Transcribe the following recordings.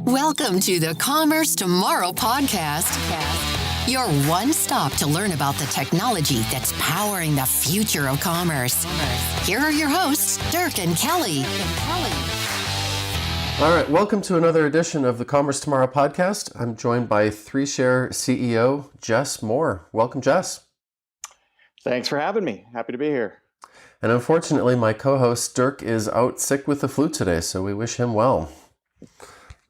Welcome to the Commerce Tomorrow podcast, your one stop to learn about the technology that's powering the future of commerce. Here are your hosts, Dirk and Kelly. All right, welcome to another edition of the Commerce Tomorrow podcast. I'm joined by 3Share CEO Jess Moore. Welcome, Jess. Thanks for having me. Happy to be here. And unfortunately, my co-host Dirk is out sick with the flu today, so we wish him well.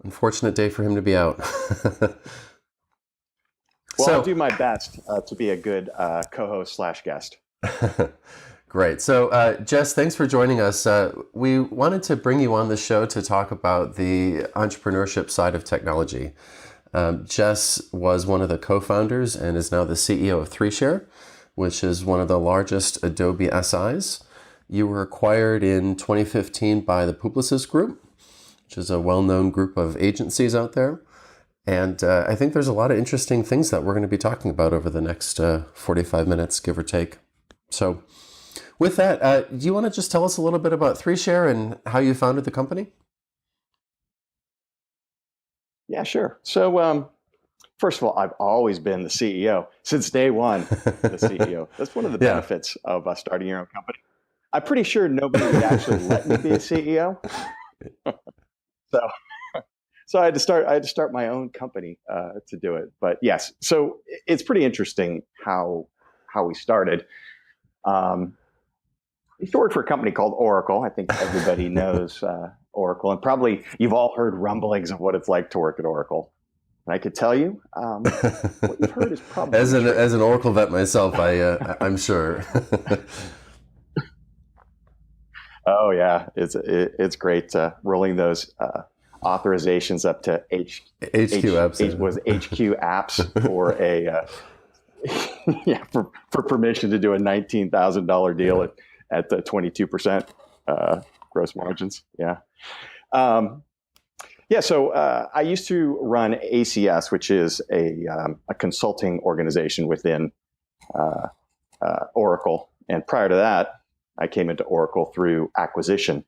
Unfortunate day for him to be out. Well, I'll do my best to be a good co-host / guest. Great. So, Jess, thanks for joining us. We wanted to bring you on the show to talk about the entrepreneurship side of technology. Jess was one of the co-founders and is now the CEO of 3Share, which is one of the largest Adobe SIs. You were acquired in 2015 by the Publicis Group, which is a well-known group of agencies out there. And I think there's a lot of interesting things that we're going to be talking about over the next 45 minutes, give or take. So with that, do you want to just tell us a little bit about 3Share and how you founded the company? Yeah, sure. So first of all, I've always been the CEO since day one, the CEO. That's one of the benefits of starting your own company. I'm pretty sure nobody would actually let me be a CEO. So I had to start my own company to do it. But yes, so it's pretty interesting how we started. We used to work for a company called Oracle. I think everybody knows Oracle, and probably you've all heard rumblings of what it's like to work at Oracle. And I could tell you, what you've heard is probably as an Oracle vet myself, I'm sure. Oh yeah, it's great rolling those authorizations up to HQ apps. Was HQ apps for a for permission to do a $19,000 deal at the 22% gross margins. So I used to run ACS, which is a consulting organization within Oracle. And prior to that, I came into Oracle through acquisition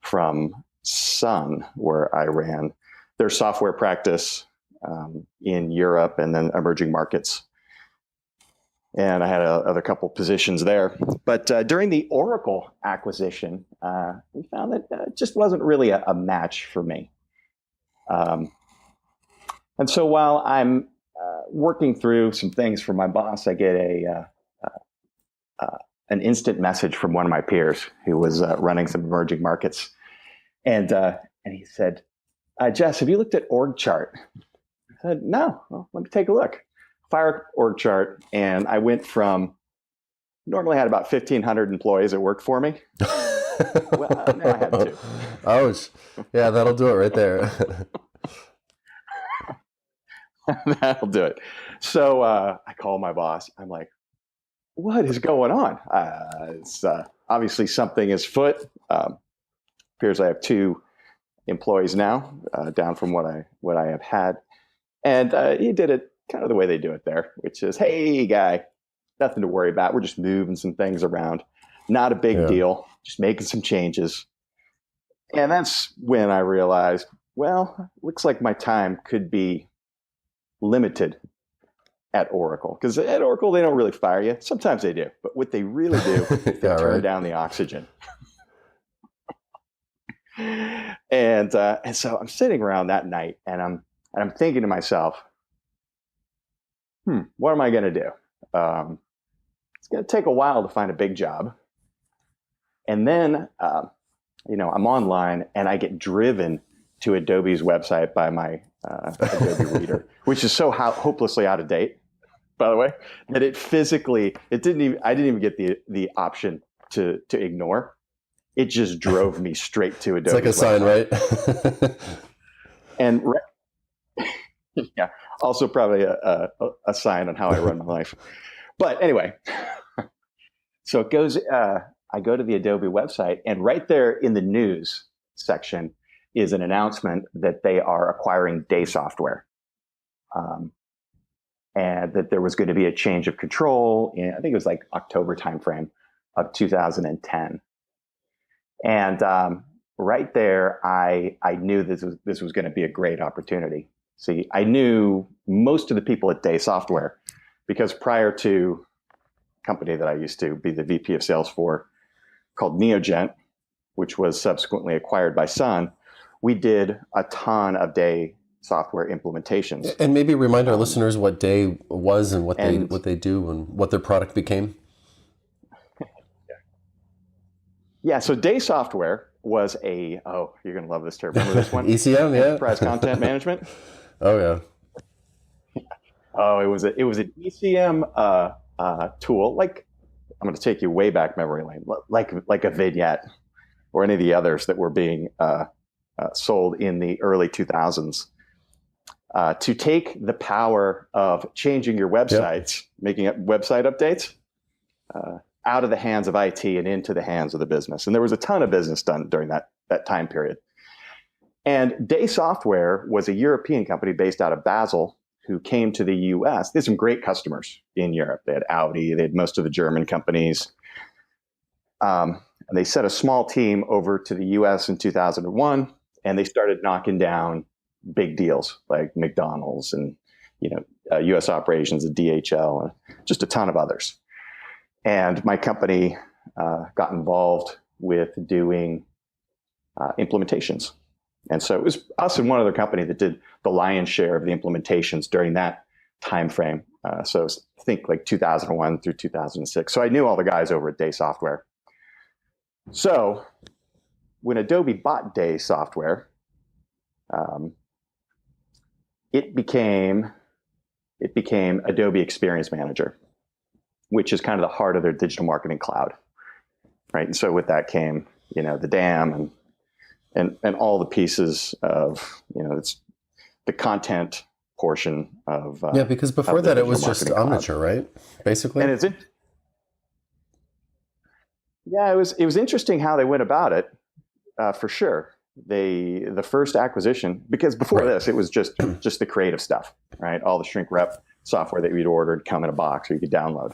from Sun, where I ran their software practice in Europe and then emerging markets. And I had a couple positions there. But during the Oracle acquisition, we found that it just wasn't really a match for me. And so while I'm working through some things for my boss, I get an instant message from one of my peers who was running some emerging markets. And he said, Jess, have you looked at org chart? I said, no. Well, let me take a look. Fire org chart, and I went from normally had about 1,500 employees that worked for me. Well, now I had two. Ouch. Yeah, that'll do it right there. That'll do it. So I call my boss. I'm like, what is going on? It's obviously something is afoot. Appears I have two employees now, down from what I have had. And he did it kind of the way they do it there, which is, hey, guy, nothing to worry about. We're just moving some things around. Not a big deal. Just making some changes. And that's when I realized, well, looks like my time could be limited at Oracle. Because at Oracle, they don't really fire you. Sometimes they do. But what they really do is they turn down the oxygen. And so I'm sitting around that night, and I'm thinking to myself, what am I going to do? It's going to take a while to find a big job. And then, I'm online and I get driven to Adobe's website by my Adobe Reader, which is so hopelessly out of date, by the way, that I didn't even get the option to ignore. It just drove me straight to Adobe's It's like a website. sign, right? And yeah, also probably a sign on how I run my life. But anyway, so it goes, I go to the Adobe website, and right there in the news section is an announcement that they are acquiring Day Software. And that there was going to be a change of control in, I think it was like October timeframe of 2010. And right there, I knew this was going to be a great opportunity. See, I knew most of the people at Day Software because prior to a company that I used to be the VP of sales for called Neogent, which was subsequently acquired by Sun, we did a ton of Day Software implementations. And maybe remind our listeners what Day was and what they do and what their product became. Yeah, so Day Software was you're going to love this term. Remember this one? ECM, yeah. Enterprise Content Management. Oh, yeah. Oh, it was an ECM tool. Like, I'm going to take you way back memory lane, like a Vignette or any of the others that were being sold in the early 2000s. To take the power of changing your websites, making up website updates, out of the hands of IT and into the hands of the business. And there was a ton of business done during that time period. And Day Software was a European company based out of Basel who came to the US. They had some great customers in Europe. They had Audi, they had most of the German companies. And they sent a small team over to the US in 2001, and they started knocking down big deals like McDonald's and US operations and DHL and just a ton of others. And my company got involved with doing implementations. And so it was us and one other company that did the lion's share of the implementations during that time frame. So I think like 2001 through 2006. So I knew all the guys over at Day Software. So when Adobe bought Day Software, it became Adobe Experience Manager, which is kind of the heart of their digital marketing cloud, right? And so with that came, the DAM and all the pieces of, it's the content portion of because before that it was just Omniture, right? Basically, and it was interesting how they went about it, for sure. The first acquisition, because before this it was just the creative stuff, right? All the shrink rep software that you'd order would come in a box or you could download.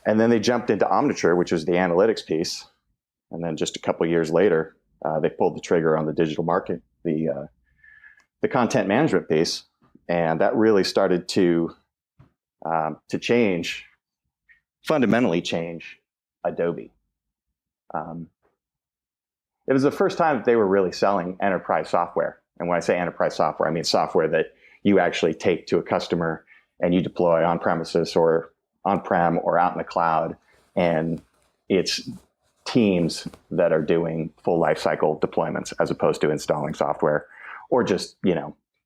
And then they jumped into Omniture, which was the analytics piece. And then just a couple of years later, they pulled the trigger on the digital market, the content management piece. And that really started to fundamentally change Adobe. It was the first time that they were really selling enterprise software. And when I say enterprise software, I mean software that you actually take to a customer and you deploy on premises or on-prem or out in the cloud, and it's teams that are doing full lifecycle deployments as opposed to installing software or just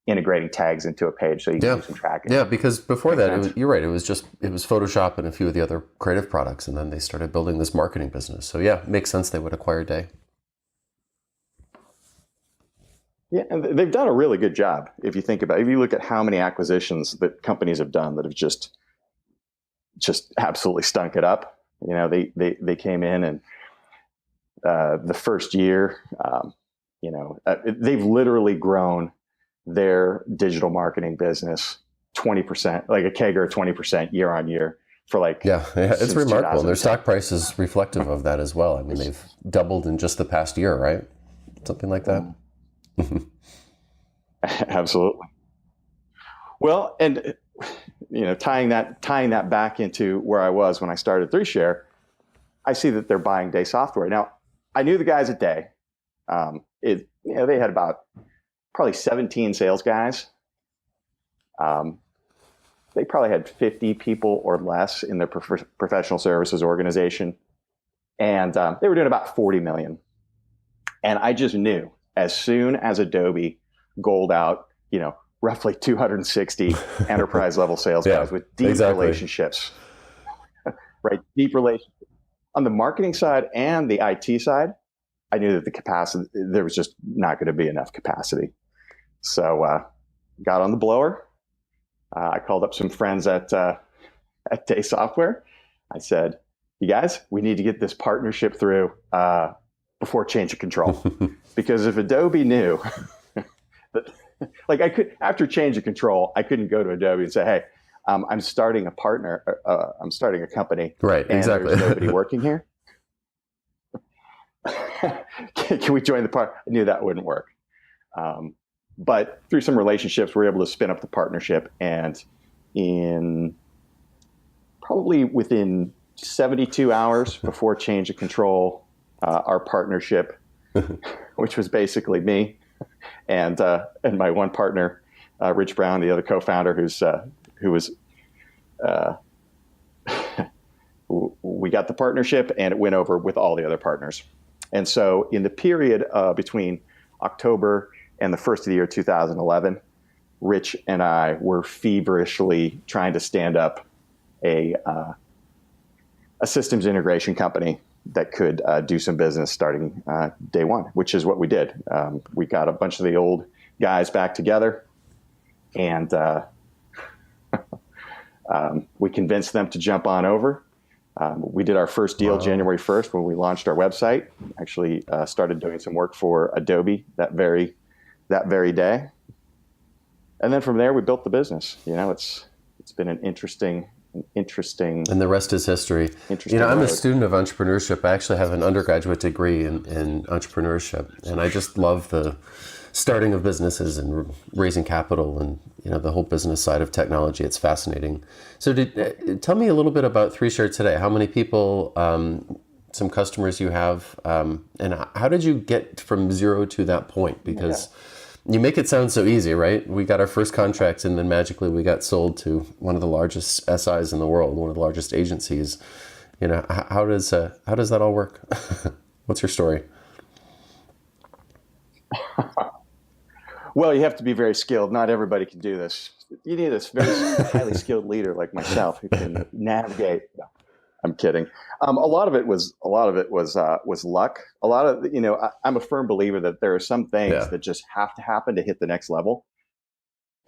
integrating tags into a page so you can do some tracking. Yeah, because before that, you're right. It was Photoshop and a few of the other creative products, and then they started building this marketing business. So yeah, it makes sense they would acquire Day. Yeah, and they've done a really good job. If you look at how many acquisitions that companies have done that have just absolutely stunk it up. They came in and the first year, they've literally grown their digital marketing business 20%, like a CAGR of 20% year on year for it's remarkable. And their stock price is reflective of that as well. I mean, they've doubled in just the past year, right? Something like that. Absolutely. Well, and tying that back into where I was when I started 3Share, I see that they're buying Day Software. Now, I knew the guys at Day. They had about probably 17 sales guys. They probably had 50 people or less in their professional services organization, and they were doing about 40 million. And I just knew as soon as Adobe gold out, roughly 260 enterprise level sales guys with deep relationships, right? Deep relationships on the marketing side and the IT side. I knew that the capacity, there was just not going to be enough capacity. So, got on the blower. I called up some friends at Day Software. I said, you guys, we need to get this partnership through, before change of control. Because if Adobe knew that, I could, after change of control, I couldn't go to Adobe and say, hey, I'm starting a partner, I'm starting a company. Right, and exactly. There's nobody working here. can we join the part? I knew that wouldn't work. But through some relationships, we were able to spin up the partnership, and probably within 72 hours before change of control, our partnership, which was basically me and my one partner, Rich Brown, the other co-founder, who was we got the partnership, and it went over with all the other partners. And so in the period between October and the first of the year 2011, Rich and I were feverishly trying to stand up a systems integration company that could do some business starting day one, which is what we did. We got a bunch of the old guys back together, and we convinced them to jump on over. We did our first deal January 1st when we launched our website. Actually started doing some work for Adobe that very day. And then from there, we built the business. It's been an interesting. And the rest is history. I'm a student of entrepreneurship. I actually have an undergraduate degree in entrepreneurship, and I just love the starting of businesses and raising capital and the whole business side of technology. It's fascinating. So tell me a little bit about 3Share today. How many people, some customers you have, and how did you get from zero to that point? Because you make it sound so easy, right? We got our first contract, and then magically we got sold to one of the largest SIs in the world, one of the largest agencies. How does that all work? What's your story? Well, you have to be very skilled. Not everybody can do this. You need a very highly skilled leader like myself who can navigate. No, I'm kidding. A lot of it was luck. A lot of, I'm a firm believer that there are some things that just have to happen to hit the next level,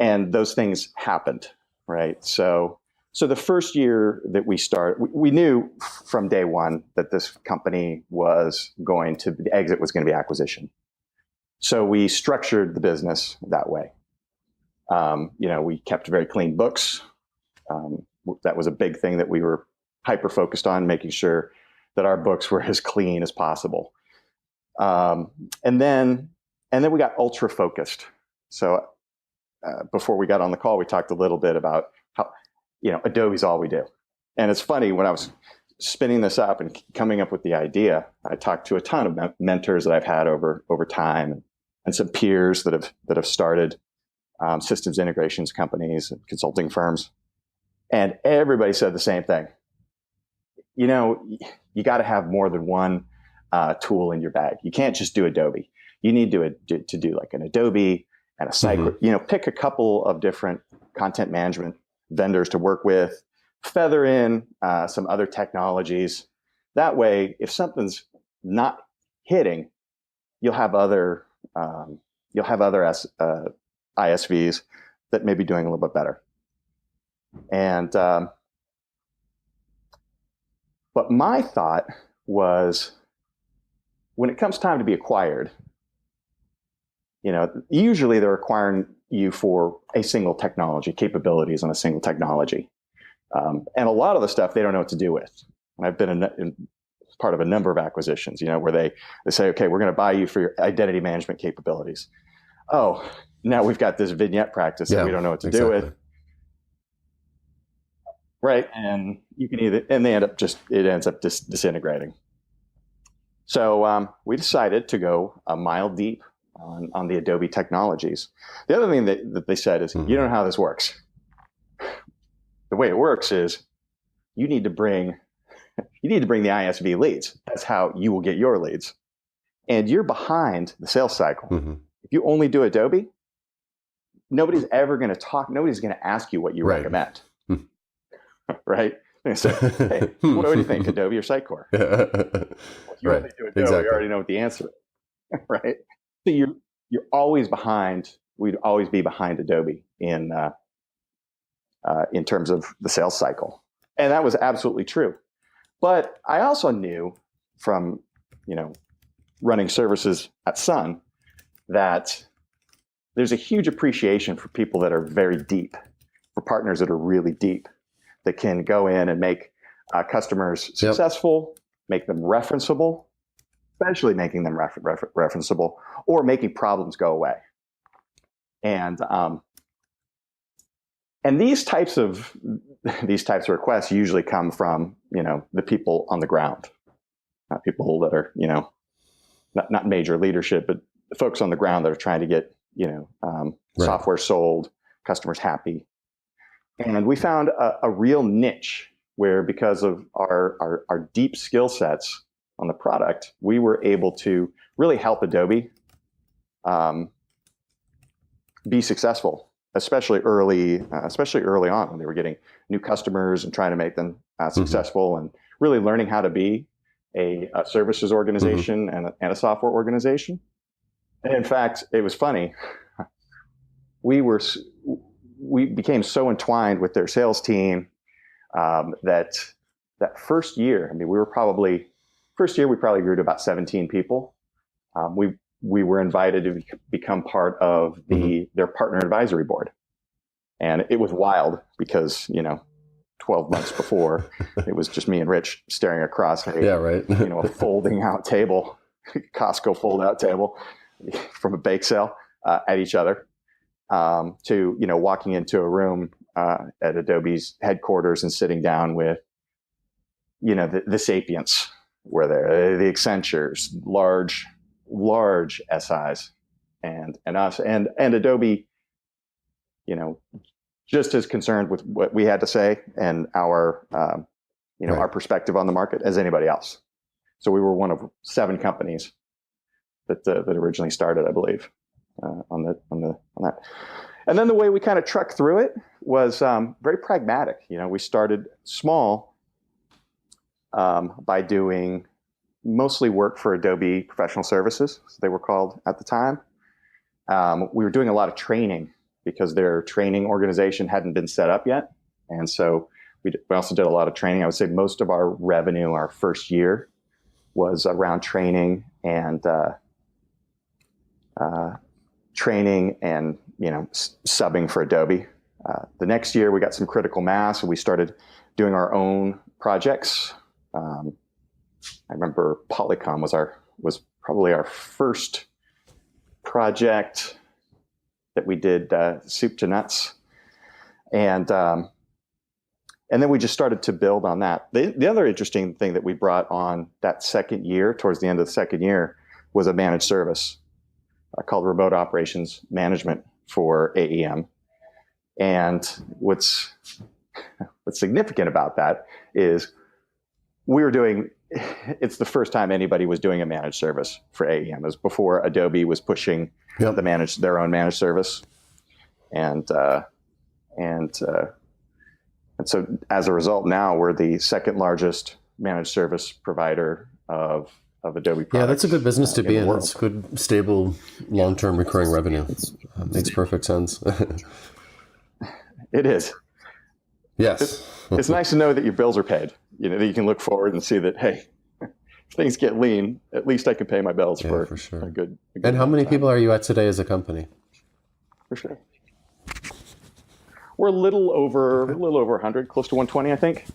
and those things happened, right? So the first year that we started, we knew from day one that this company the exit was going to be acquisition. So we structured the business that way. We kept very clean books. That was a big thing that we were hyper focused on, making sure that our books were as clean as possible. And then we got ultra focused. So before we got on the call, we talked a little bit about how, Adobe's all we do. And it's funny, when I was spinning this up and coming up with the idea, I talked to a ton of mentors that I've had over time, and some peers that have started systems integrations companies and consulting firms. And everybody said the same thing. You got to have more than one tool in your bag. You can't just do Adobe. You need to do like an Adobe and a site. Mm-hmm. Pick a couple of different content management vendors to work with, feather in some other technologies. That way, if something's not hitting, you'll have other ISVs that may be doing a little bit better. And but my thought was, when it comes time to be acquired, usually they're acquiring you for a single technology, capabilities on a single technology. And a lot of the stuff they don't know what to do with. And I've been part of a number of acquisitions, where they say, okay, we're going to buy you for your identity management capabilities. Oh, now we've got this vignette practice that we don't know what to do with. Right. And you can it ends up disintegrating. So we decided to go a mile deep on the Adobe technologies. The other thing that they said is, you don't know how this works. The way it works is you need to bring the ISV leads. That's how you will get your leads. And you're behind the sales cycle. Mm-hmm. If you only do Adobe, nobody's ever going to talk. Nobody's going to ask you what you recommend. Right? So, hey, what do you think, Adobe or Sitecore? If you only do Adobe, you already know what the answer is. Right? So you're always behind. We'd always be behind Adobe in terms of the sales cycle. And that was absolutely true. But I also knew from, running services at Sun that there's a huge appreciation for people that are very deep, for partners that are really deep, that can go in and make customers successful, make them referenceable, especially making them referenceable or making problems go away. And these types of requests usually come from, the people on the ground, not people that are, not major leadership, but the folks on the ground that are trying to get, software sold, customers happy. And we found a real niche where, because of our deep skill sets on the product, we were able to really help Adobe be successful, especially early on when they were getting new customers and trying to make them successful, and really learning how to be a services organization and a software organization. And in fact, it was funny. We became so entwined with their sales team that first year, we probably grew to about 17 people. We were invited to become part of their partner advisory board. And it was wild because, 12 months before, it was just me and Rich staring across a folding out table, Costco fold out table from a bake sale at each other, to, walking into a room at Adobe's headquarters and sitting down with, the Sapients, where they're the Accentures, large SIs, and us, and Adobe, just as concerned with what we had to say and our, our perspective on the market as anybody else. So we were one of 7 companies that originally started, I believe, on that. And then the way we kind of trucked through it was very pragmatic. We started small by doing mostly work for Adobe Professional Services, as they were called at the time. We were doing a lot of training because their training organization hadn't been set up yet. And so we also did a lot of training. I would say most of our revenue our first year was around training and subbing for Adobe. The next year we got some critical mass and we started doing our own projects. I remember Polycom was probably our first project that we did, soup to nuts. And then we just started to build on that. The other interesting thing that we brought on that second year, towards the end of the second year, was a managed service called Remote Operations Management for AEM. And what's significant about that is it's the first time anybody was doing a managed service for AEM. It was before Adobe was pushing their own managed service. And so as a result, now we're the second largest managed service provider of Adobe products. Yeah, that's a good business to be in. It's good, stable, long-term recurring revenue. Makes perfect sense. It is. Yes. It's nice to know that your bills are paid. That you can look forward and see that, hey, if things get lean, at least I can pay my bills for sure. a good And how many people are you at today as a company? For sure. We're a little over 100, close to 120, I think.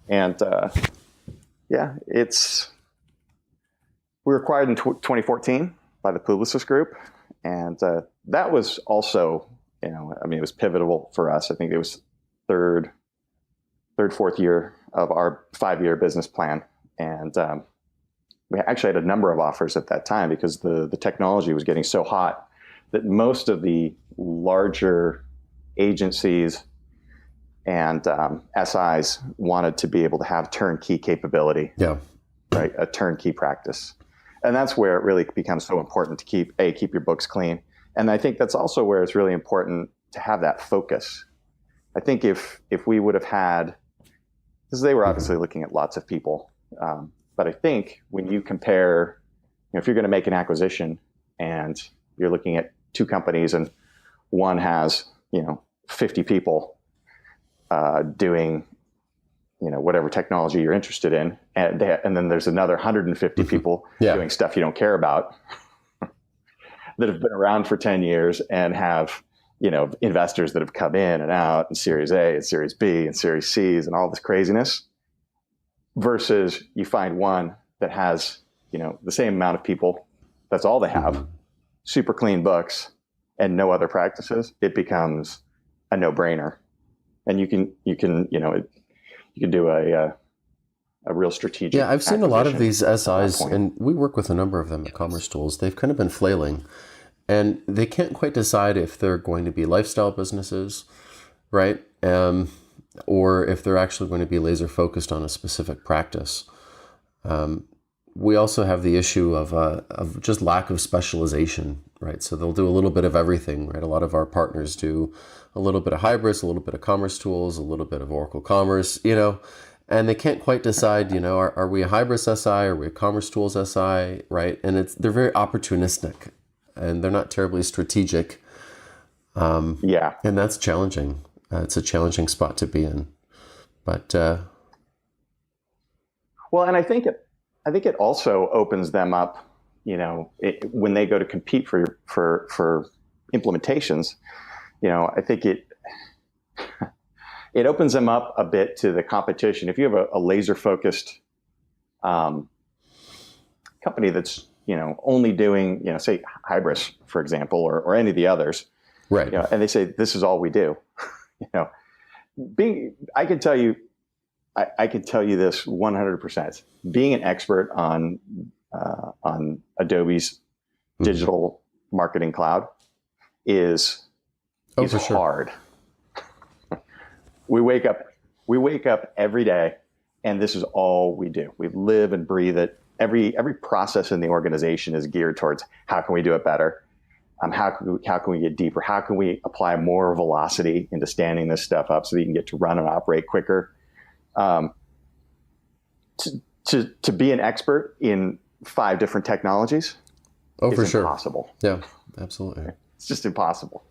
And we were acquired in 2014 by the Publicis Group, and that was also, it was pivotal for us. I think it was fourth year of our 5-year business plan, and we actually had a number of offers at that time because the technology was getting so hot that most of the larger agencies and SIs wanted to be able to have turnkey capability. Yeah. Right, a turnkey practice. And that's where it really becomes so important to keep your books clean. And I think that's also where it's really important to have that focus. I think if we would have had, because they were obviously looking at lots of people, but I think when you compare, if you're going to make an acquisition and you're looking at 2 companies and one has, 50 people doing, whatever technology you're interested in, and then there's another 150 people doing stuff you don't care about that have been around for 10 years and have, investors that have come in and out, and Series A and Series B and Series C's and all this craziness, versus you find one that has, the same amount of people, that's all they have, super clean books and no other practices, it becomes a no-brainer. And you can do a real strategic. Yeah, I've seen a lot of these SIs, and we work with a number of them at Commerce Tools. They've kind of been flailing, and they can't quite decide if they're going to be lifestyle businesses, right? Or if they're actually going to be laser focused on a specific practice. We also have the issue of just lack of specialization, right? So they'll do a little bit of everything, right? A lot of our partners do a little bit of Hybris, a little bit of Commerce Tools, a little bit of Oracle Commerce, and they can't quite decide, are we a Hybris SI? Are we a Commerce Tools SI, right? And they're very opportunistic, and they're not terribly strategic. Yeah. And that's challenging. It's a challenging spot to be in. But well, and I think it also opens them up, when they go to compete for implementations, I think it opens them up a bit to the competition. If you have a laser focused company that's, only doing, say Hybris, for example, or any of the others, right. And they say, this is all we do, I can tell you this 100%. Being an expert on Adobe's digital marketing cloud is hard. We wake up every day, and this is all we do. We live and breathe it. Every process in the organization is geared towards how can we do it better? How can we get deeper? How can we apply more velocity into standing this stuff up so that you can get to run and operate quicker? To be an expert in 5 different technologies is impossible. Yeah, absolutely. It's just impossible.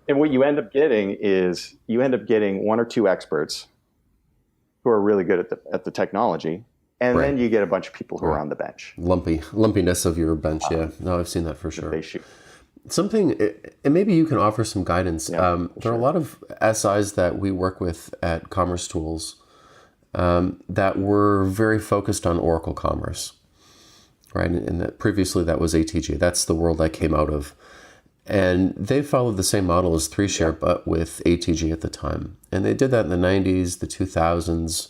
And what you end up getting is 1 or 2 experts who are really good at the technology, and then you get a bunch of people who are on the bench. Lumpiness of your bench, yeah. No, I've seen that for sure. They shoot. Something, and maybe you can offer some guidance. There are a lot of SIs that we work with at Commerce Tools that were very focused on Oracle Commerce, right? And that previously that was ATG. That's the world I came out of. And they followed the same model as 3Share, but with ATG at the time. And they did that in the 90s, the 2000s.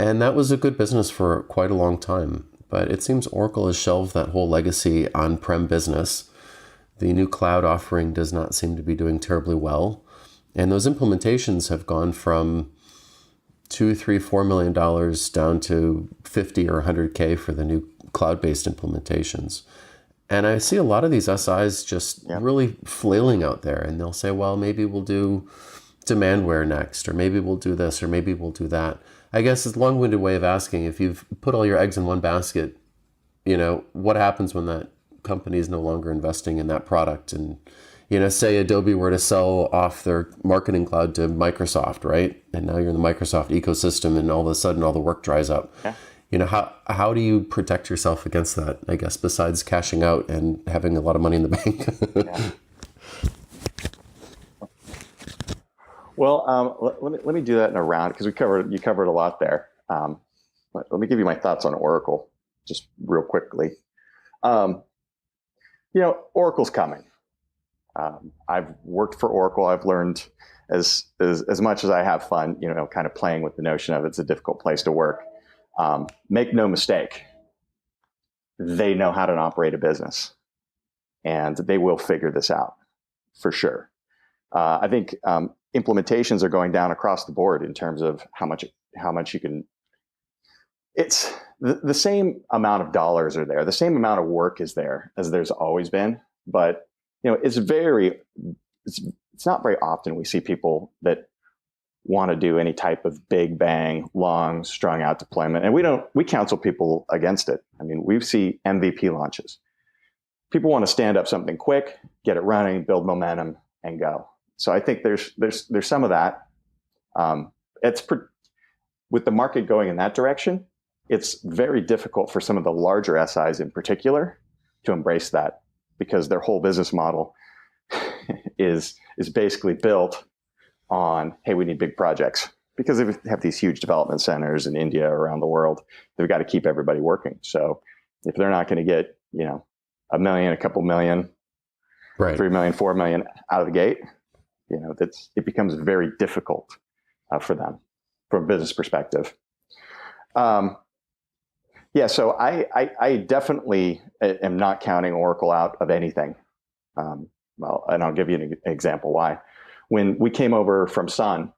And that was a good business for quite a long time. But it seems Oracle has shelved that whole legacy on-prem business. The new cloud offering does not seem to be doing terribly well. And those implementations have gone from $2, $3, $4 million down to 50 or 100K for the new cloud-based implementations. And I see a lot of these SIs just really flailing out there, and they'll say, well, maybe we'll do Demandware next, or maybe we'll do this, or maybe we'll do that. I guess it's a long-winded way of asking, if you've put all your eggs in one basket, what happens when that company is no longer investing in that product? And, say Adobe were to sell off their marketing cloud to Microsoft, right? And now you're in the Microsoft ecosystem, and all of a sudden all the work dries up. Yeah. How do you protect yourself against that, I guess, besides cashing out and having a lot of money in the bank? Yeah. Well, let me do that in a round, because you covered a lot there. Let me give you my thoughts on Oracle just real quickly. Oracle's coming. I've worked for Oracle. I've learned as much as I have fun, kind of playing with the notion of it's a difficult place to work. Make no mistake, they know how to operate a business, and they will figure this out for sure. I think implementations are going down across the board in terms of how much you can. It's the same amount of dollars are there, the same amount of work is there as there's always been, but it's not very often we see people that want to do any type of big bang, long strung out deployment. And we counsel people against it. I mean, we see MVP launches. People want to stand up something quick, get it running, build momentum, and go. So I think there's some of that. With the market going in that direction, it's very difficult for some of the larger SIs in particular to embrace that, because their whole business model is basically built on, hey, we need big projects. because they have these huge development centers in India, around the world. They've got to keep everybody working. So if they're not going to get, $1 million, a couple million, Right. 3 million, 4 million out of the gate, it becomes very difficult for them from a business perspective. So I definitely am not counting Oracle out of anything. And I'll give you an example why. When we came over from Sun,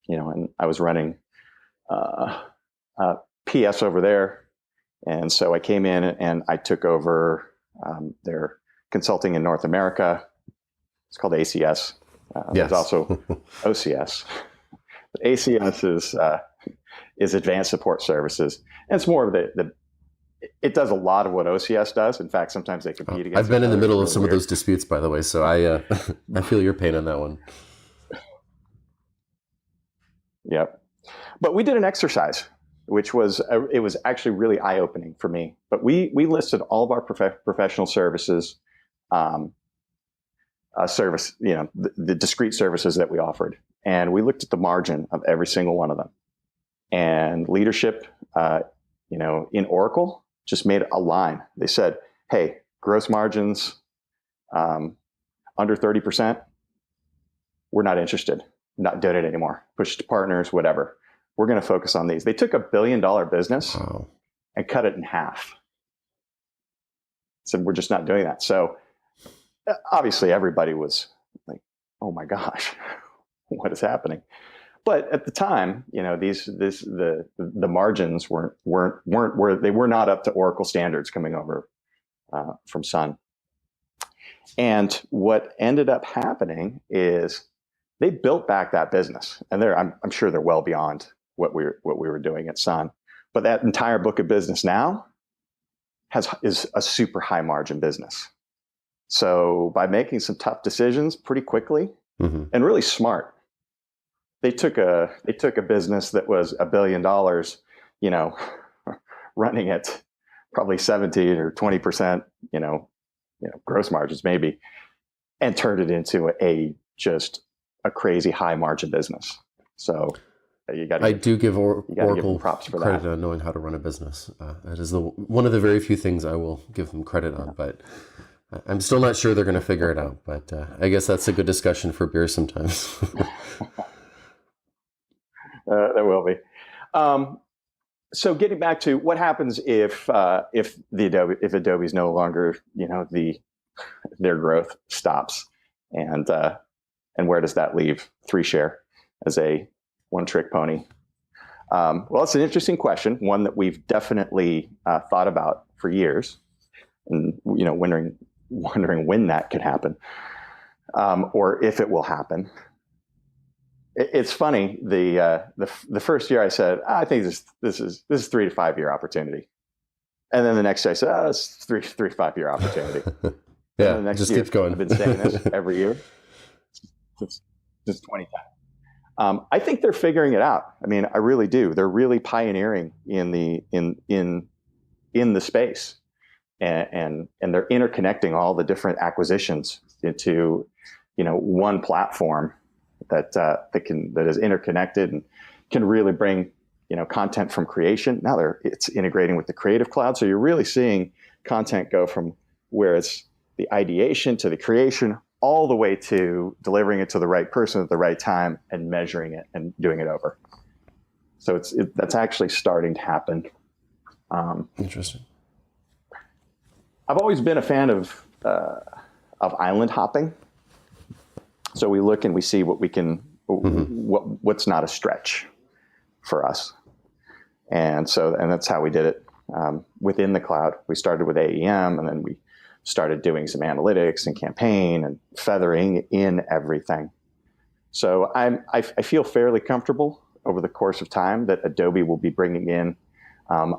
and I was running PS over there, and so I came in and I took over their consulting in North America. It's called ACS. Yes. There's also OCS. But ACS is Advanced Support Services, and it's more of it does a lot of what OCS does. In fact, sometimes they compete against. I've been in the middle of some weird. of those disputes, by the way, so I feel your pain on that one. Yep. But we did an exercise, which was it was actually really eye-opening for me. But we listed all of our professional services, service, the discrete services that we offered, and we looked at the margin of every single one of them. And leadership, in Oracle, just made a line. They said, "Hey, gross margins under 30%, we're not interested. Not doing it anymore. Push to partners, whatever. We're going to focus on these." They took $1 billion business and cut it in half. Said, "We're just not doing that." So obviously everybody was like, "Oh my gosh, what is happening?" But at the time, the margins were not up to Oracle standards coming over from Sun. And what ended up happening is they built back that business, and I'm sure they're well beyond what we were doing at Sun. But that entire book of business now is a super high margin business. So by making some tough decisions pretty quickly and really smart, they took a business that was $1 billion, running at probably 17 or 20%, gross margins maybe, and turned it into just a crazy high margin business. So I do give Oracle props for credit that. on knowing how to run a business. That is one of the very few things I will give them credit on, but I'm still not sure they're going to figure it out. But I guess that's a good discussion for beer sometimes. There will be. So getting back to what happens if Adobe is no longer, their growth stops, and where does that leave 3Share as a one-trick pony? Well, it's an interesting question, one that we've definitely thought about for years, and wondering when that could happen, or if it will happen. It's funny. The first year I said, I think this is 3 to 5 year opportunity, and then the next year I said, it's 3 to 5 year opportunity. Yeah, the next just year, keeps going. I've been saying this every year since 2010. I think they're figuring it out. I mean, I really do. They're really pioneering in the space, and they're interconnecting all the different acquisitions into one platform that is interconnected and can really bring content from creation. Now it's integrating with the Creative Cloud, so you're really seeing content go from where it's the ideation to the creation, all the way to delivering it to the right person at the right time and measuring it and doing it over. So that's actually starting to happen. Interesting. I've always been a fan of island hopping. So we look and we see what we can, what's not a stretch for us. And that's how we did it within the cloud. We started with AEM, and then we started doing some analytics and campaign and feathering in everything. So I feel fairly comfortable over the course of time that Adobe will be bringing in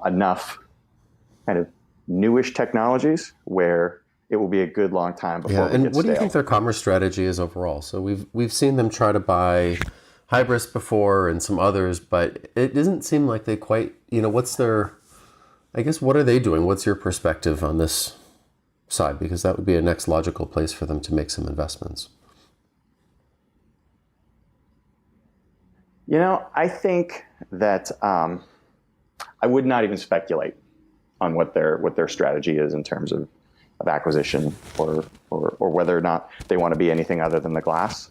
enough kind of newish technologies where it will be a good long time before we get and what stale. do you think their commerce strategy is overall? So we've seen them try to buy Hybris before and some others, but it doesn't seem like they quite, what are they doing? What's your perspective on this side? Because that would be a next logical place for them to make some investments. I think that I would not even speculate on what their strategy is in terms of acquisition or whether or not they want to be anything other than the glass.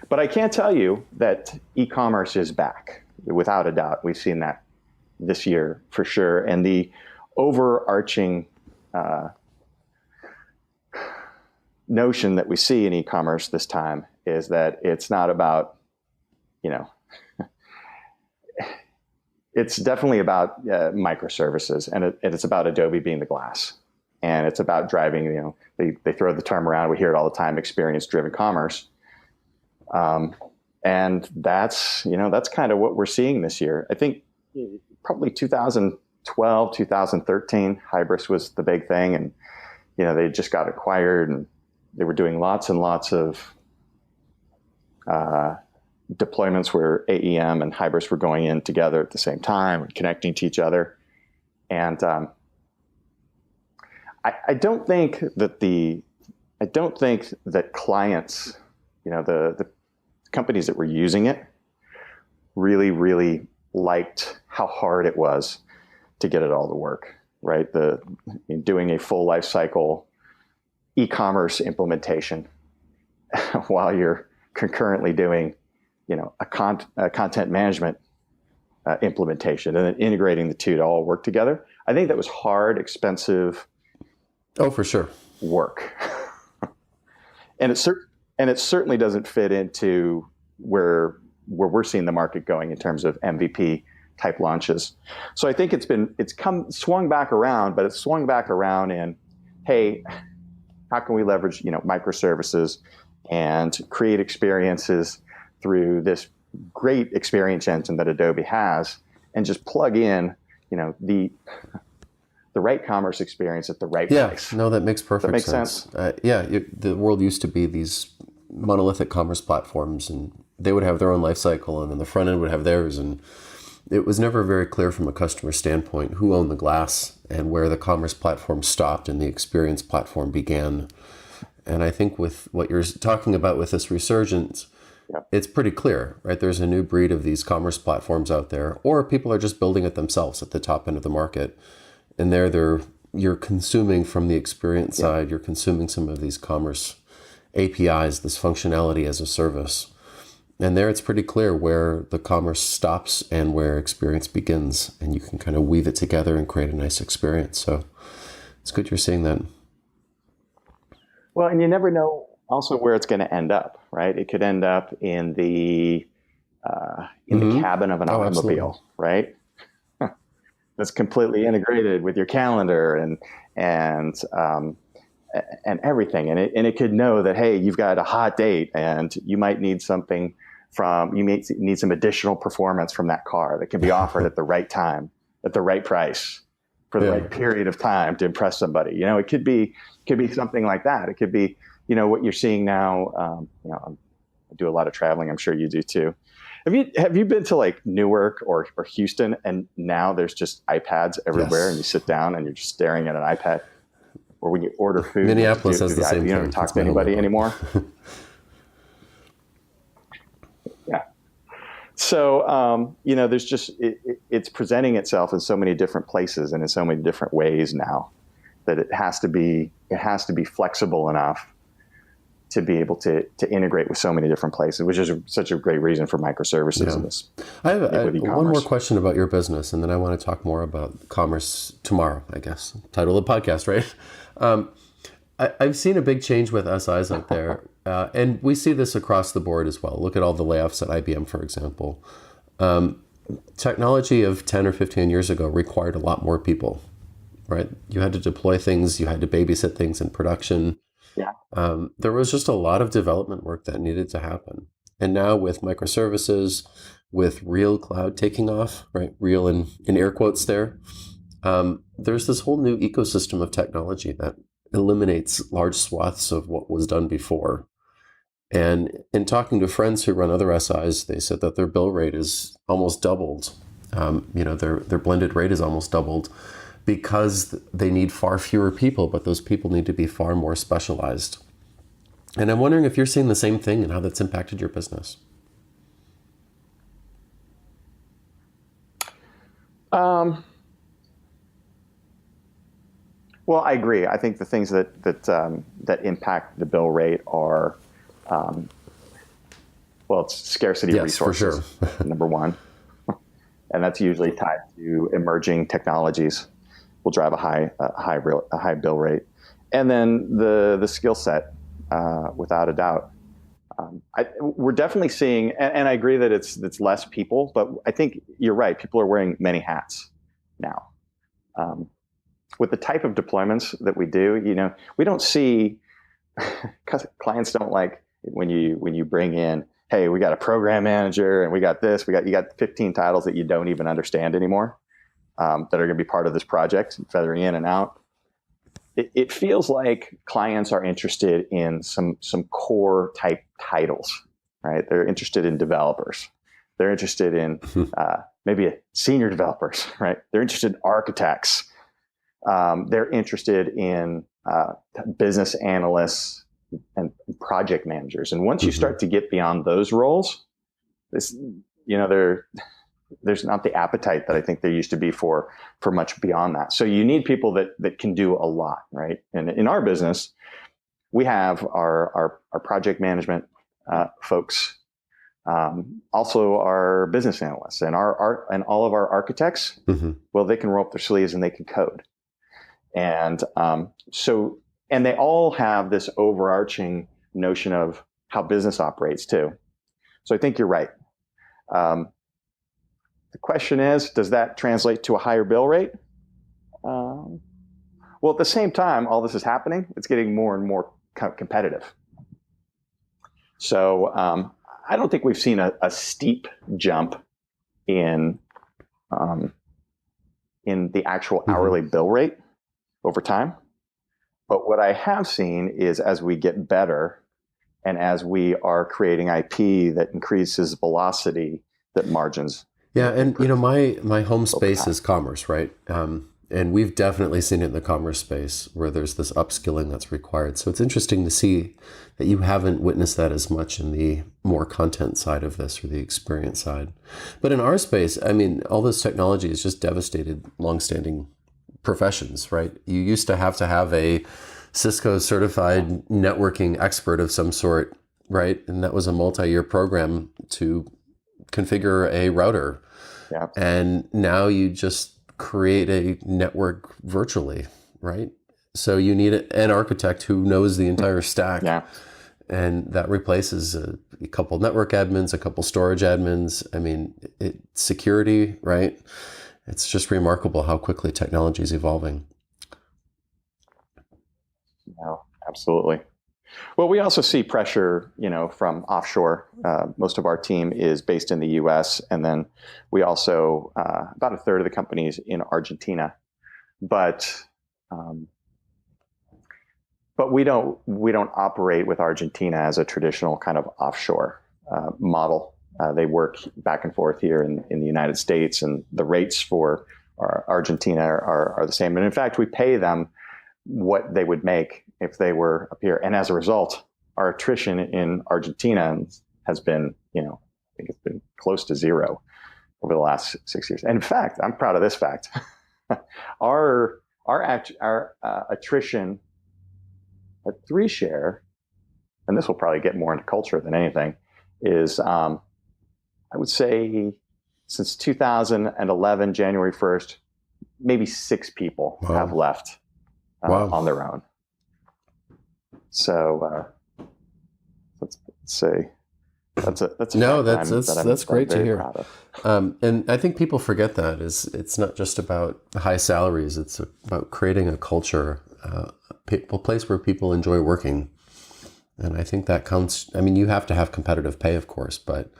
But I can tell you that e-commerce is back, without a doubt. We've seen that this year for sure. And the overarching notion that we see in e-commerce this time is that it's not about, it's definitely about microservices, and it's about Adobe being the glass. And it's about driving, they throw the term around, we hear it all the time, experience-driven commerce. And that's kind of what we're seeing this year. I think probably 2012, 2013, Hybris was the big thing. And, they just got acquired, and they were doing lots and lots of deployments where AEM and Hybris were going in together at the same time and connecting to each other. And I don't think that clients, the companies that were using it really, really liked how hard it was to get it all to work, right? Doing a full life cycle e-commerce implementation while you're concurrently doing, a content management implementation, and then integrating the two to all work together. I think that was hard, expensive. Oh, for sure. Work. And it certainly doesn't fit into where we're seeing the market going in terms of MVP type launches. So I think it's swung back around, but it's swung back around in, hey, how can we leverage, microservices and create experiences through this great experience engine that Adobe has, and just plug in, the right commerce experience at the right price. No, that makes perfect sense. The world used to be these monolithic commerce platforms, and they would have their own life cycle, and then the front end would have theirs. And it was never very clear from a customer standpoint who owned the glass and where the commerce platform stopped and the experience platform began. And I think with what you're talking about with this resurgence, it's pretty clear, right? There's a new breed of these commerce platforms out there, or people are just building it themselves at the top end of the market. And you're consuming from the experience side, you're consuming some of these commerce APIs, this functionality as a service. And there it's pretty clear where the commerce stops and where experience begins. And you can kind of weave it together and create a nice experience. So it's good you're seeing that. Well, and you never know also where it's going to end up, right? It could end up in the the cabin of an automobile, right? That's completely integrated with your calendar and everything, and it could know that, hey, you've got a hot date, and you might need something you may need some additional performance from that car that can be offered at the right time, at the right price, for the right period of time to impress somebody. It could be something like that. It could be, what you're seeing now. I do a lot of traveling. I'm sure you do too. Have you been to like Newark or Houston, and now there's just iPads everywhere, and you sit down and you're just staring at an iPad? Or when you order food, Minneapolis has the same thing. You don't talk to anybody anymore. Yeah. So there's just it's presenting itself in so many different places and in so many different ways now that it has to be flexible enough to be able to integrate with so many different places, which is such a great reason for microservices in this. I have one more question about your business, and then I want to talk more about commerce tomorrow, I guess. Title of the podcast, right? I've seen a big change with SIs out there, and we see this across the board as well. Look at all the layoffs at IBM, for example. Technology of 10 or 15 years ago required a lot more people, right? You had to deploy things, you had to babysit things in production. Yeah. There was just a lot of development work that needed to happen. And now with microservices, with real cloud taking off, right? Real in air quotes there. There's this whole new ecosystem of technology that eliminates large swaths of what was done before. And in talking to friends who run other SIs, they said that their bill rate is almost doubled. Their blended rate is almost doubled, because they need far fewer people, but those people need to be far more specialized. And I'm wondering if you're seeing the same thing and how that's impacted your business. Well, I agree. I think the things that impact the bill rate are, it's scarcity of resources, for sure. number one, and that's usually tied to emerging technologies. Will drive a high bill rate, and then the skill set, without a doubt. We're definitely seeing, and I agree that it's less people, but I think you're right. People are wearing many hats now. With the type of deployments that we do, we don't see, because clients don't like when you bring in, hey, we got a program manager and we got this, you got 15 titles that you don't even understand anymore, that are going to be part of this project, feathering in and out. It feels like clients are interested in some core type titles, right? They're interested in developers. They're interested in maybe senior developers, right? They're interested in architects. They're interested in business analysts and project managers. And once you start to get beyond those roles, there's not the appetite that I think there used to be for much beyond that. So you need people that can do a lot, right? And in our business, we have our project management folks, also our business analysts and all of our architects. Well, they can roll up their sleeves and they can code. And and they all have this overarching notion of how business operates too. So I think you're right. The question is, does that translate to a higher bill rate? Well, at the same time, all this is happening, it's getting more and more competitive. So I don't think we've seen a steep jump in the actual hourly bill rate over time. But what I have seen is, as we get better and as we are creating IP that increases velocity, that margins. Yeah, and my home space is commerce, right? And we've definitely seen it in the commerce space where there's this upskilling that's required. So it's interesting to see that you haven't witnessed that as much in the more content side of this or the experience side. But in our space, I mean, all this technology has just devastated longstanding professions, right? You used to have a Cisco certified networking expert of some sort, right? And that was a multi-year program to configure a router. Yeah. And now you just create a network virtually, right? So you need an architect who knows the entire stack. Yeah. And that replaces a couple network admins, a couple storage admins. I mean, security, right? It's just remarkable how quickly technology is evolving. No, absolutely. Well, we also see pressure, from offshore. Most of our team is based in the U.S., and then we also about a third of the companies in Argentina. But we don't operate with Argentina as a traditional kind of offshore model. They work back and forth here in the United States, and the rates for Argentina are the same. And in fact, we pay them what they would make if they were up here. And as a result, our attrition in Argentina has been, I think it's been close to zero over the last 6 years. And in fact, I'm proud of this fact. Our attrition at 3Share, and this will probably get more into culture than anything, is I would say since 2011, January 1st, maybe 6 people have left on their own. So let's say that's great to hear. And I think people forget that it's not just about high salaries. It's about creating a culture, a place where people enjoy working. And I think that counts. I mean, you have to have competitive pay, of course, but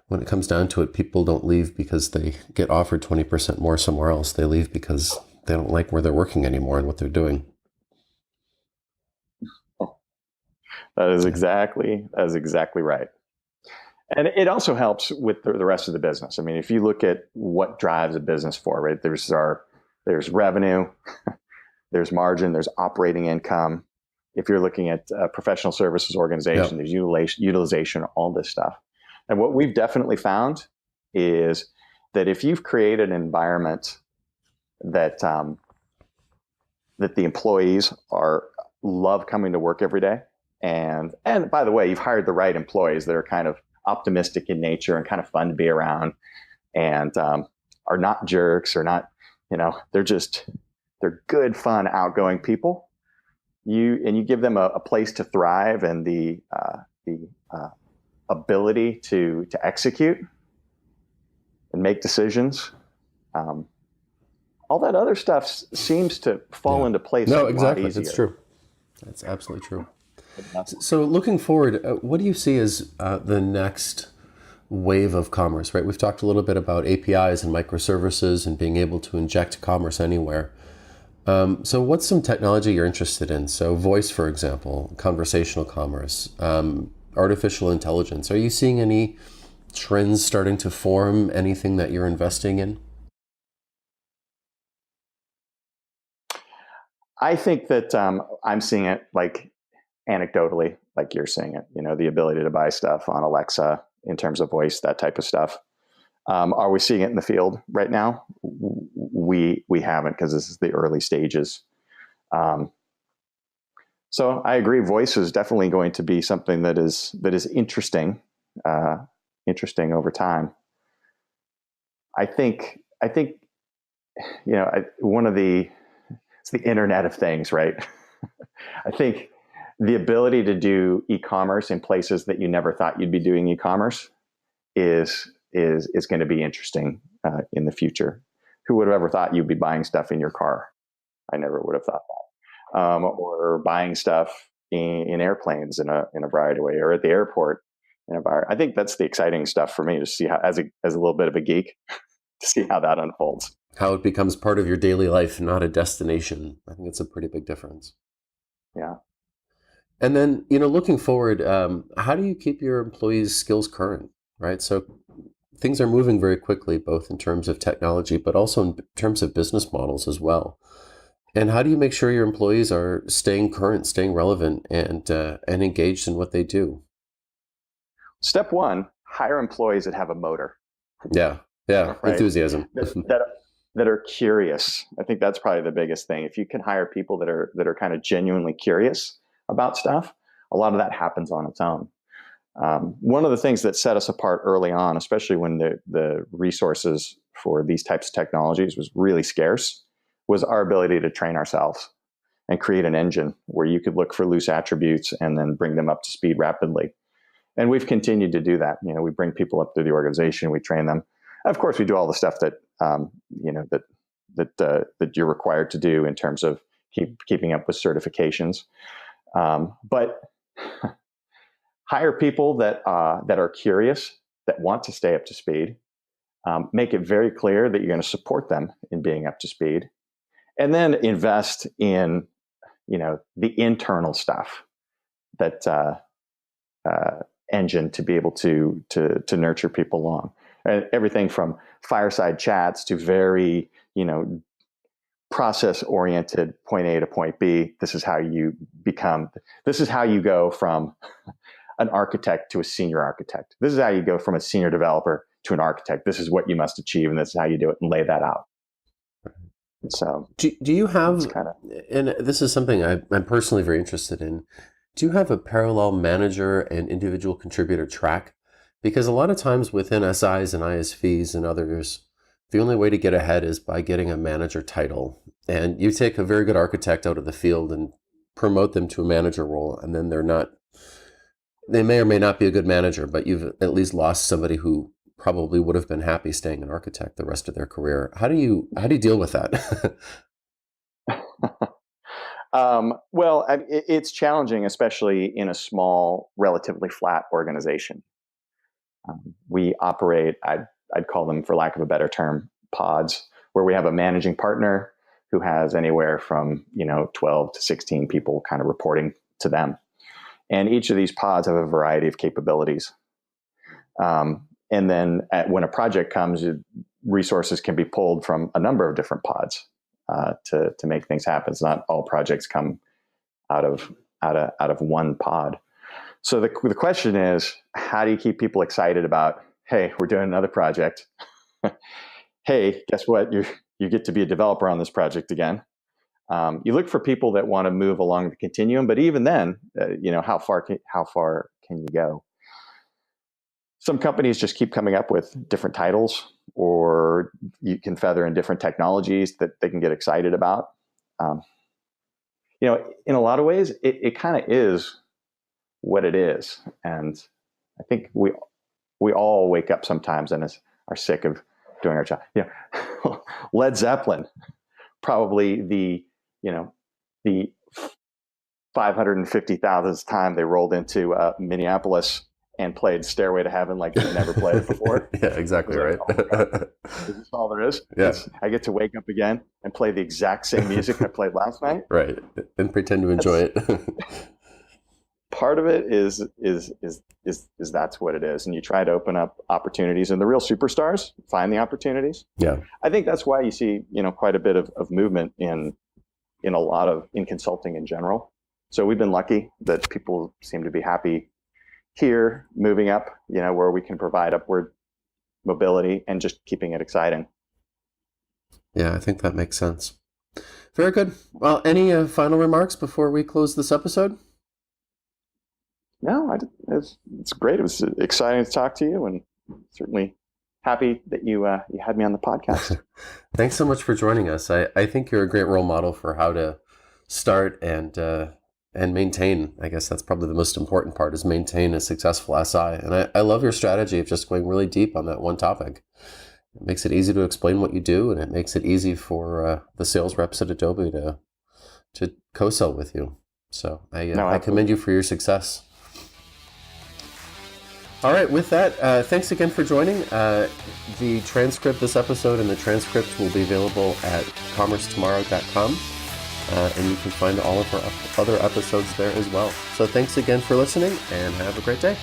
when it comes down to it, people don't leave because they get offered 20% more somewhere else. They leave because they don't like where they're working anymore and what they're doing. That is exactly right. And it also helps with the rest of the business. I mean, if you look at what drives a business forward, right? There's revenue, there's margin, there's operating income, If you're looking at a professional services organization, there's utilization, all this stuff. And what we've definitely found is that if you've created an environment that that the employees love coming to work every day, and by the way, you've hired the right employees that are kind of optimistic in nature and kind of fun to be around, and are not jerks or not, they're good, fun, outgoing people. You give them a place to thrive and the ability to execute and make decisions. All that other stuff seems to fall into place. No, exactly. That's true. That's absolutely true. So looking forward, what do you see as the next wave of commerce, right? We've talked a little bit about APIs and microservices and being able to inject commerce anywhere. So what's some technology you're interested in? So voice, for example, conversational commerce, artificial intelligence. Are you seeing any trends starting to form, anything that you're investing in? I think that I'm seeing it like anecdotally, like you're seeing it, the ability to buy stuff on Alexa in terms of voice, that type of stuff. Are we seeing it in the field right now? We haven't, because this is the early stages. So I agree. Voice is definitely going to be something that is interesting, interesting over time. I think it's the Internet of Things, right? I think the ability to do e-commerce in places that you never thought you'd be doing e-commerce is going to be interesting in the future. Who would have ever thought you'd be buying stuff in your car? I never would have thought that. Or buying stuff in airplanes in a variety of ways, or at the airport in a variety. I think that's the exciting stuff for me to see how, as a little bit of a geek, to see how that unfolds. How it becomes part of your daily life, not a destination. I think it's a pretty big difference. Yeah. And then, looking forward, how do you keep your employees' skills current, right? So things are moving very quickly, both in terms of technology, but also in terms of business models as well. And how do you make sure your employees are staying current, staying relevant, and engaged in what they do? Step one, hire employees that have a motor. Yeah, right? Enthusiasm. that are curious. I think that's probably the biggest thing. If you can hire people that are kind of genuinely curious about stuff, a lot of that happens on its own. One of the things that set us apart early on, especially when the resources for these types of technologies was really scarce, was our ability to train ourselves and create an engine where you could look for loose attributes and then bring them up to speed rapidly. And we've continued to do that. We bring people up to the organization, we train them. Of course, we do all the stuff that that you're required to do in terms of keeping up with certifications. But hire people that are curious, that want to stay up to speed. Make it very clear that you're going to support them in being up to speed, and then invest in the internal stuff, that engine to be able to nurture people along. And everything from fireside chats to very process oriented, point A to point B. This is how you go from an architect to a senior architect. This is how you go from a senior developer to an architect. This is what you must achieve, and this is how you do it, and lay that out. So do you have, and this is something I'm personally very interested in, do you have a parallel manager and individual contributor track? Because a lot of times within SIs and ISVs and others, the only way to get ahead is by getting a manager title. And you take a very good architect out of the field and promote them to a manager role, and then they may or may not be a good manager, but you've at least lost somebody who probably would have been happy staying an architect the rest of their career. How do you deal with that? Well, it's challenging, especially in a small, relatively flat organization. We operate, I'd call them, for lack of a better term, pods, where we have a managing partner who has anywhere from 12 to 16 people kind of reporting to them. And each of these pods have a variety of capabilities. And then when a project comes, resources can be pulled from a number of different pods to make things happen. It's not all projects come out of out of one pod. So the question is, how do you keep people excited about, hey, we're doing another project. Hey, guess what? You get to be a developer on this project again. You look for people that want to move along the continuum, but even then, how far can you go? Some companies just keep coming up with different titles, or you can feather in different technologies that they can get excited about. In a lot of ways, it kind of is what it is. And I think we all wake up sometimes and are sick of doing our job. Led Zeppelin, probably the 550,000th time they rolled into Minneapolis and played Stairway to Heaven like they'd never played it before. Yeah, exactly right. Is this all there is? Yeah. I get to wake up again and play the exact same music I played last night. Right. And pretend to enjoy it. Part of it is that's what it is. And you try to open up opportunities, and the real superstars find the opportunities. Yeah. I think that's why you see, quite a bit of movement in consulting in general. So we've been lucky that people seem to be happy here, moving up, where we can provide upward mobility and just keeping it exciting. Yeah, I think that makes sense. Very good. Well, any final remarks before we close this episode? No, it's great. It was exciting to talk to you, and certainly happy that you had me on the podcast. Thanks so much for joining us. I think you're a great role model for how to start and maintain. I guess that's probably the most important part, is maintain a successful SI. And I love your strategy of just going really deep on that one topic. It makes it easy to explain what you do, and it makes it easy for the sales reps at Adobe to co-sell with you. So I commend you for your success. All right, with that, thanks again for joining. The transcript, this episode, and the transcript will be available at commercetomorrow.com. And you can find all of our other episodes there as well. So thanks again for listening, and have a great day.